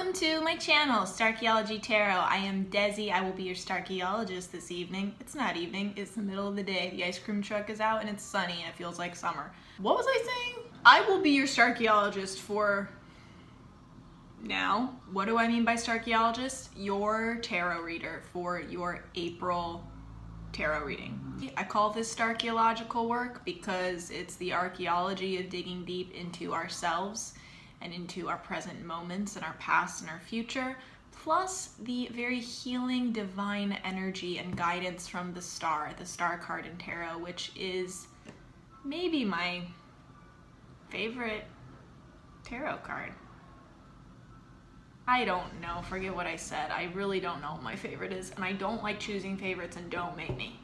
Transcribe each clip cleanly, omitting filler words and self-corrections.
Welcome to my channel, Starchaeology Tarot. I am Desi. I will be your Starchaeologist this evening. It's not evening, it's the middle of the day. The ice cream truck is out and it's sunny and it feels like summer. What was I saying? I will be your Starchaeologist for now. What do I mean by Starchaeologist? Your tarot reader for your April tarot reading. I call this Starchaeological work because it's the archaeology of digging deep into ourselves and into our present moments and our past and our future, plus the very healing divine energy and guidance from the star card in tarot, which is maybe my favorite tarot card. I don't know, forget what I said. I really don't know what my favorite is, and I don't like choosing favorites, and don't make me.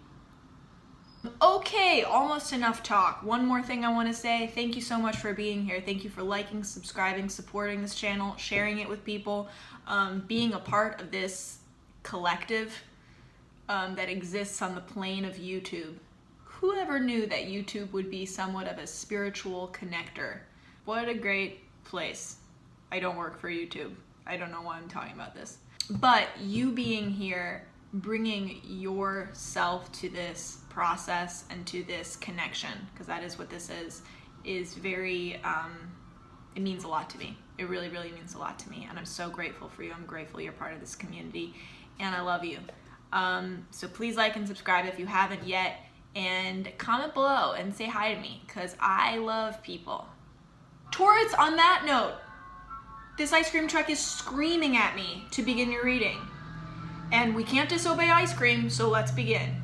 Okay, almost enough talk. One more thing I want to say. Thank you so much for being here. Thank you for liking, subscribing, supporting this channel, sharing it with people, being a part of this collective that exists on the plane of YouTube. Whoever knew that YouTube would be somewhat of a spiritual connector? What a great place. I don't work for YouTube. I don't know why I'm talking about this. But you being here, bringing yourself to this process and to this connection, because that is what this is very, it means a lot to me. It really, really means a lot to me. And I'm so grateful for you. I'm grateful you're part of this community and I love you. So please like and subscribe if you haven't yet, and comment below and say hi to me, because I love people. Taurus, on that note, this ice cream truck is screaming at me to begin your reading. And we can't disobey ice cream, so let's begin.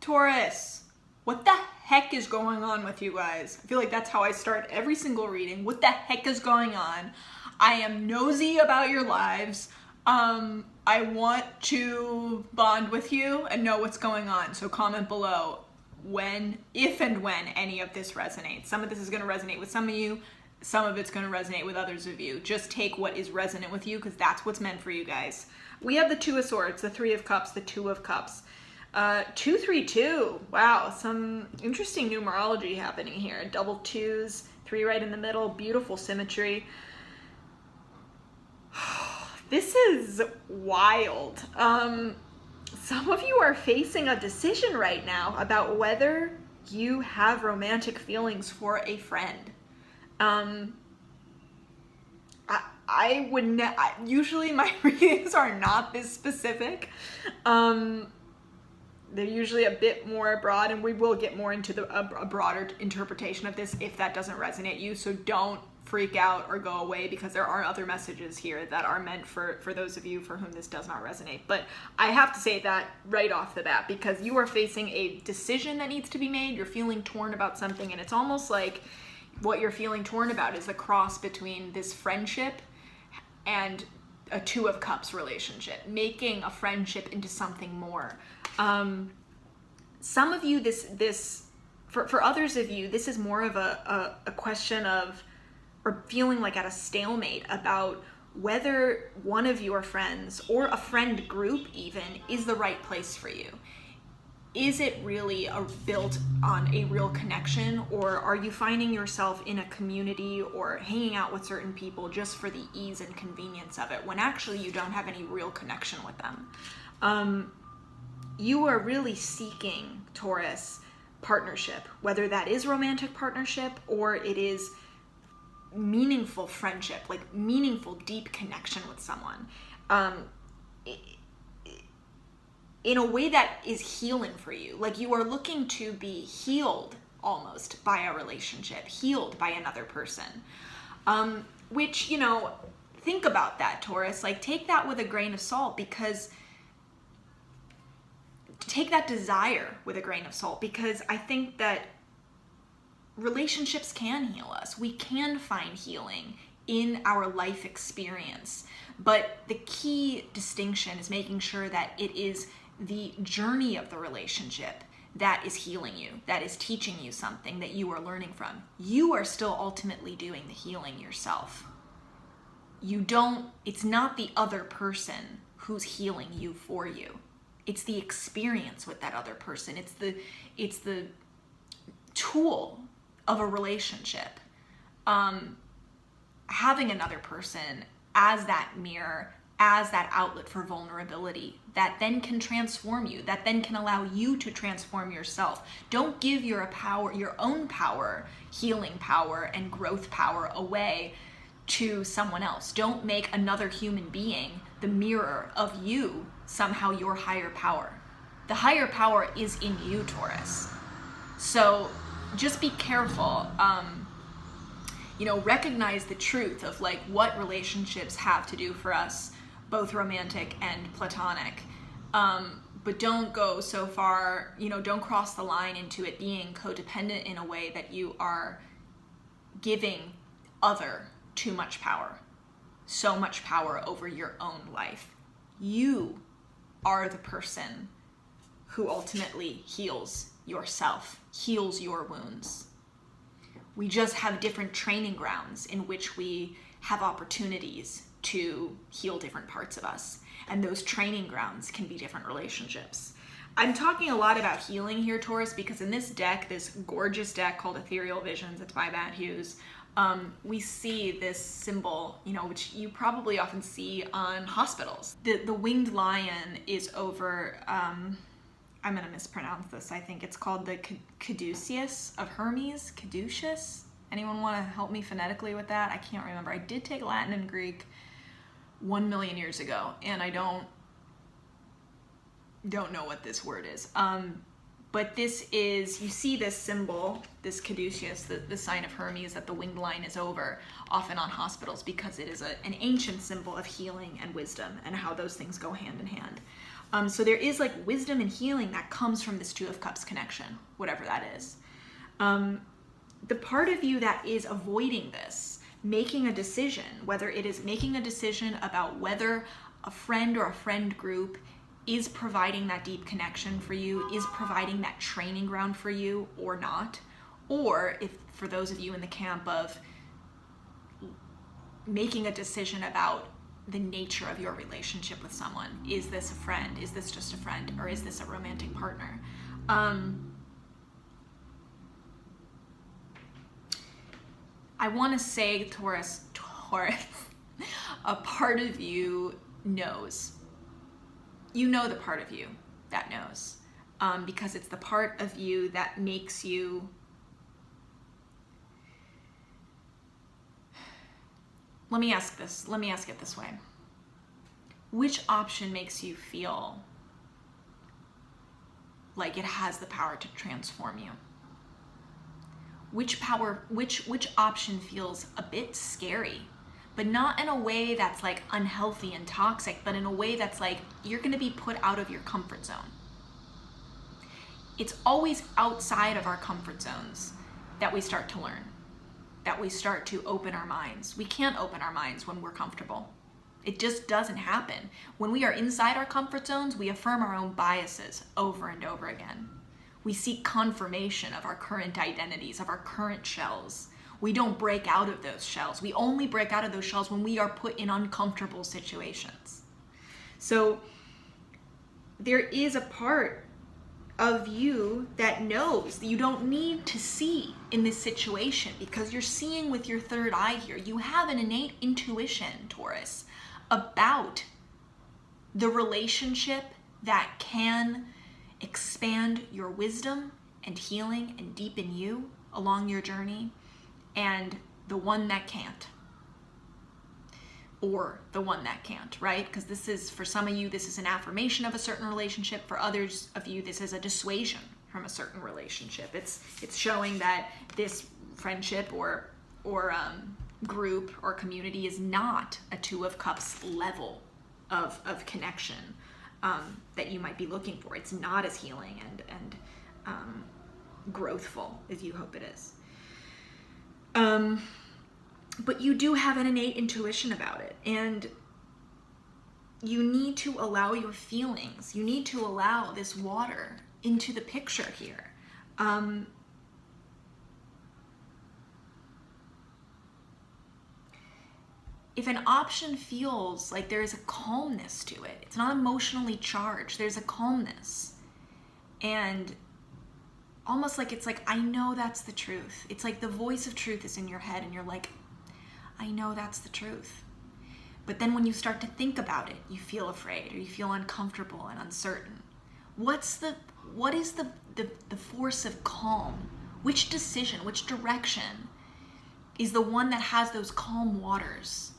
Taurus, what the heck is going on with you guys? I feel like that's how I start every single reading. What the heck is going on? I am nosy about your lives. I want to bond with you and know what's going on. So comment below if and when any of this resonates. Some of this is going to resonate with some of you. Some of it's going to resonate with others of you. Just take what is resonant with you, because that's what's meant for you guys. We have the Two of Swords, the Three of Cups, the Two of Cups. 232. Wow, some interesting numerology happening here. Double twos, 3 right in the middle, beautiful symmetry. This is wild. Some of you are facing a decision right now about whether you have romantic feelings for a friend. I would usually my readings are not this specific. They're usually a bit more broad, and we will get more into a broader interpretation of this if that doesn't resonate you. So don't freak out or go away, because there are other messages here that are meant for those of you for whom this does not resonate. But I have to say that right off the bat, because you are facing a decision that needs to be made. You're feeling torn about something, and it's almost like what you're feeling torn about is the cross between this friendship and a Two of Cups relationship, making a friendship into something more. Some of you, for others of you, this is more of a question of, or feeling like at a stalemate about whether one of your friends or a friend group even is the right place for you. Is it really built on a real connection, or are you finding yourself in a community or hanging out with certain people just for the ease and convenience of it, when actually you don't have any real connection with them? You are really seeking, Taurus, partnership, whether that is romantic partnership or it is meaningful friendship, like meaningful deep connection with someone, in a way that is healing for you. Like you are looking to be healed almost by a relationship, healed by another person, which, you know, think about that, Taurus. Like take that with a grain of salt, because take that desire with a grain of salt, because I think that relationships can heal us. We can find healing in our life experience. But the key distinction is making sure that it is the journey of the relationship that is healing you, that is teaching you something that you are learning from. You are still ultimately doing the healing yourself. It's not the other person who's healing you for you. It's the experience with that other person. It's the tool of a relationship. Having another person as that mirror, as that outlet for vulnerability that then can transform you, that then can allow you to transform yourself. Don't give your own power, healing power and growth power away to someone else. Don't make another human being the mirror of you, somehow your higher power. The higher power is in you, Taurus. So just be careful. Recognize the truth of like what relationships have to do for us, both romantic and platonic. But don't go so far, don't cross the line into it being codependent in a way that you are giving other too much power, so much power over your own life. You are the person who ultimately heals yourself, heals your wounds. We just have different training grounds in which we have opportunities to heal different parts of us. And those training grounds can be different relationships. I'm talking a lot about healing here, Taurus, because in this deck, this gorgeous deck called Ethereal Visions, it's by Matt Hughes, we see this symbol, which you probably often see on hospitals. The winged lion is over, I'm going to mispronounce this, I think it's called the caduceus of Hermes, caduceus. Anyone want to help me phonetically with that? I can't remember. I did take Latin and Greek 1 million years ago, and I don't know what this word is. But this is, you see this symbol, this caduceus, the sign of Hermes that the winged lion is over, often on hospitals, because it is an ancient symbol of healing and wisdom and how those things go hand in hand. So there is like wisdom and healing that comes from this Two of Cups connection, whatever that is. The part of you that is avoiding this, making a decision, whether it is making a decision about whether a friend or a friend group is providing that deep connection for you, is providing that training ground for you or not, or if for those of you in the camp of making a decision about the nature of your relationship with someone. Is this a friend? Is this just a friend? Or is this a romantic partner? I want to say, Taurus, a part of you knows. You know the part of you that knows, because it's the part of you that makes you, let me ask it this way. Which option makes you feel like it has the power to transform you? Which option feels a bit scary, but not in a way that's like unhealthy and toxic, but in a way that's like you're going to be put out of your comfort zone? It's always outside of our comfort zones that we start to learn, that we start to open our minds. We can't open our minds when we're comfortable. It just doesn't happen. When we are inside our comfort zones, we affirm our own biases over and over again. We seek confirmation of our current identities, of our current shells. We don't break out of those shells. We only break out of those shells when we are put in uncomfortable situations. So there is a part of you that knows that you don't need to see in this situation because you're seeing with your third eye here. You have an innate intuition, Taurus, about the relationship that can expand your wisdom and healing and deepen you along your journey, and the one that can't, or the one that can't, right? Because this is, for some of you, this is an affirmation of a certain relationship. For others of you, this is a dissuasion from a certain relationship. It's showing that this friendship or group or community is not a Two of Cups level of connection that you might be looking for. It's not as healing and growthful as you hope it is. But you do have an innate intuition about it, and you need to allow your feelings, you need to allow this water into the picture here. if an option feels like there is a calmness to it, it's not emotionally charged, there's a calmness. And almost like it's like, I know that's the truth. It's like the voice of truth is in your head and you're like, I know that's the truth. But then when you start to think about it, you feel afraid or you feel uncomfortable and uncertain. What is the force of calm? Which decision, which direction is the one that has those calm waters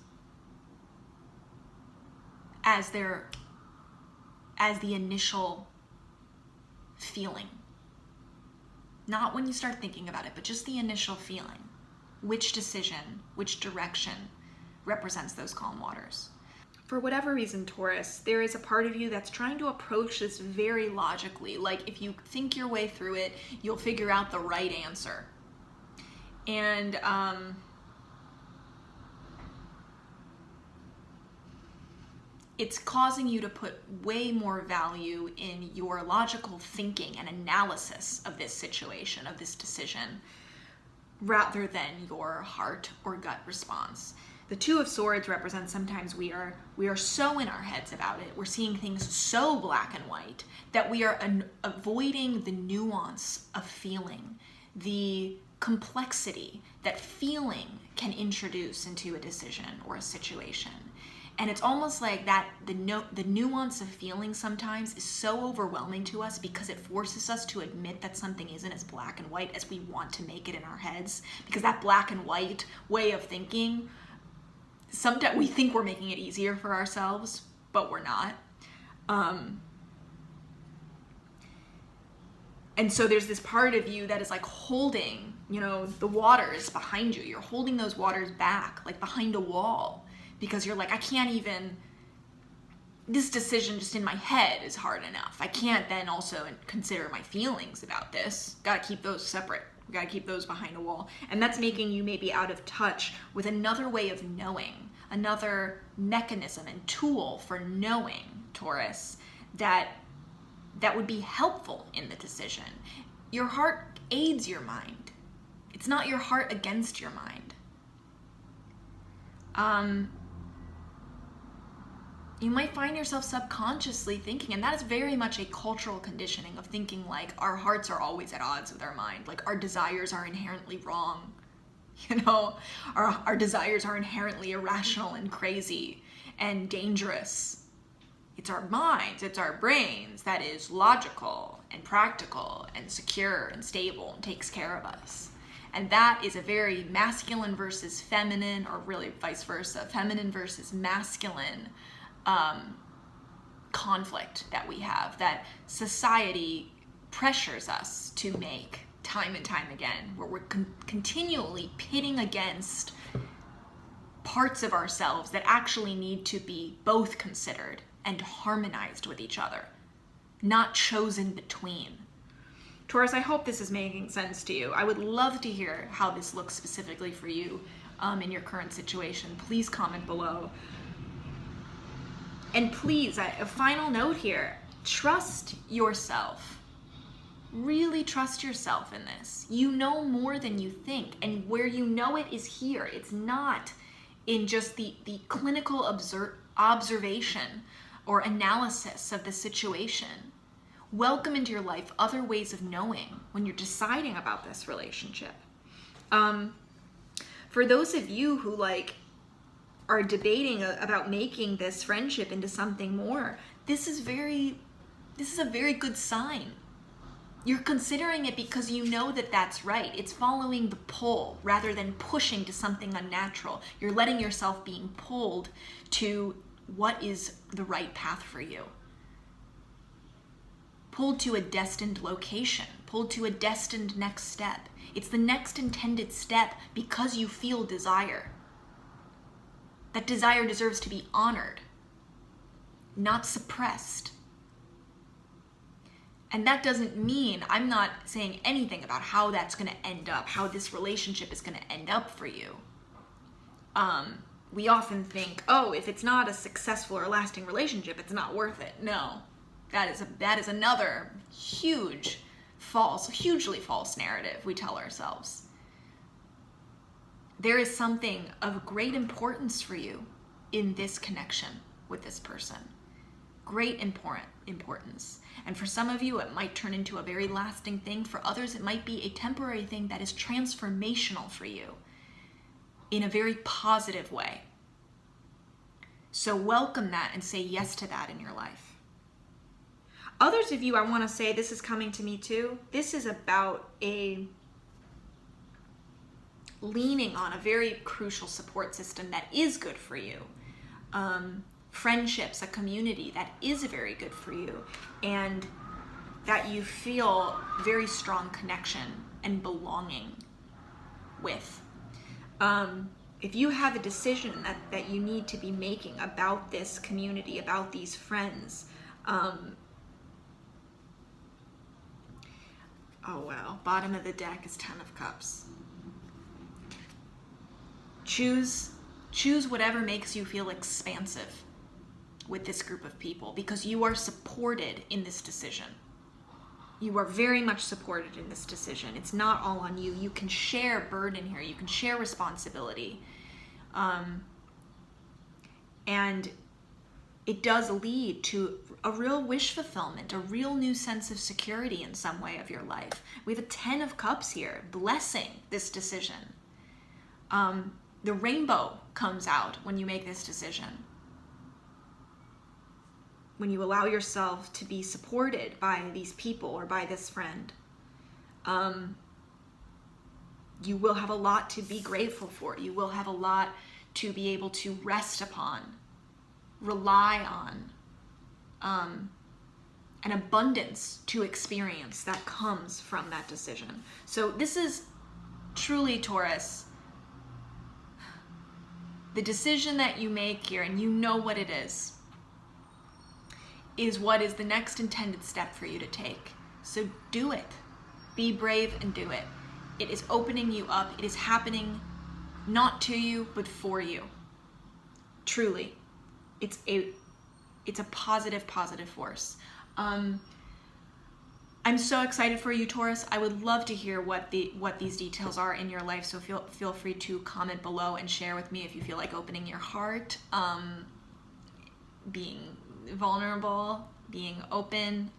as the initial feeling? Not when you start thinking about it, but just the initial feeling. Which decision, which direction represents those calm waters? For whatever reason, Taurus, there is a part of you that's trying to approach this very logically. Like if you think your way through it, you'll figure out the right answer. And it's causing you to put way more value in your logical thinking and analysis of this situation, of this decision, rather than your heart or gut response. The Two of Swords represents sometimes we are so in our heads about it. We're seeing things so black and white that we are avoiding the nuance of feeling, the complexity that feeling can introduce into a decision or a situation. And it's almost like that the nuance of feeling sometimes is so overwhelming to us because it forces us to admit that something isn't as black and white as we want to make it in our heads. Because that black and white way of thinking, sometimes we think we're making it easier for ourselves, but we're not. And so there's this part of you that is like holding, the waters behind you. You're holding those waters back, like behind a wall. Because you're like, I can't even, this decision just in my head is hard enough. I can't then also consider my feelings about this. Gotta keep those separate. Gotta keep those behind a wall. And that's making you maybe out of touch with another way of knowing, another mechanism and tool for knowing, Taurus, that would be helpful in the decision. Your heart aids your mind. It's not your heart against your mind. You might find yourself subconsciously thinking, and that is very much a cultural conditioning of thinking like our hearts are always at odds with our mind, like our desires are inherently wrong, our desires are inherently irrational and crazy and dangerous. It's our minds, it's our brains that is logical and practical and secure and stable and takes care of us. And that is a very masculine versus feminine, or really vice versa, feminine versus masculine conflict that we have, that society pressures us to make time and time again, where we're continually pitting against parts of ourselves that actually need to be both considered and harmonized with each other, not chosen between. Taurus, I hope this is making sense to you. I would love to hear how this looks specifically for you in your current situation. Please comment below. And please, a final note here, trust yourself. Really trust yourself in this. You know more than you think, and where you know it is here. It's not in just the clinical observation or analysis of the situation. Welcome into your life other ways of knowing when you're deciding about this relationship. For those of you who are debating about making this friendship into something more, this is a very good sign. You're considering it because you know that that's right. It's following the pull rather than pushing to something unnatural. You're letting yourself being pulled to what is the right path for you. Pulled to a destined location, pulled to a destined next step. It's the next intended step because you feel desire. That desire deserves to be honored, not suppressed. And that doesn't mean, I'm not saying anything about how that's going to end up, how this relationship is going to end up for you. We often think, if it's not a successful or lasting relationship, it's not worth it. No, that is another hugely false narrative we tell ourselves. there is something of great importance for you in this connection with this person. Great importance. And for some of you, it might turn into a very lasting thing. For others, it might be a temporary thing that is transformational for you in a very positive way. So welcome that and say yes to that in your life. Others of you, I want to say, this is coming to me too. This is about a leaning on a very crucial support system that is good for you. Friendships, a community that is very good for you, and that you feel very strong connection and belonging with. If you have a decision that you need to be making about this community, about these friends, oh wow, bottom of the deck is 10 of Cups. Choose whatever makes you feel expansive with this group of people, because you are supported in this decision. You are very much supported in this decision. It's not all on you. You can share burden here. You can share responsibility. And it does lead to a real wish fulfillment, a real new sense of security in some way of your life. We have a 10 of Cups here, blessing this decision. The rainbow comes out when you make this decision. When you allow yourself to be supported by these people or by this friend, you will have a lot to be grateful for. You will have a lot to be able to rest upon, rely on, an abundance to experience that comes from that decision. So this is truly, Taurus, the decision that you make here, and you know what it is what is the next intended step for you to take. So do it. Be brave and do it. It is opening you up. It is happening not to you, but for you. Truly. It's a positive force. I'm so excited for you, Taurus. I would love to hear what these details are in your life. So feel free to comment below and share with me if you feel like opening your heart, being vulnerable, being open.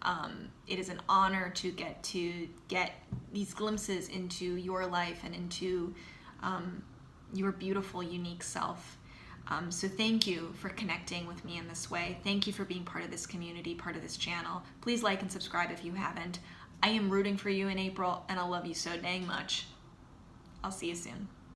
It is an honor to get these glimpses into your life and into your beautiful, unique self. So thank you for connecting with me in this way. Thank you for being part of this community, part of this channel. Please like and subscribe if you haven't. I am rooting for you in April, and I love you so dang much. I'll see you soon.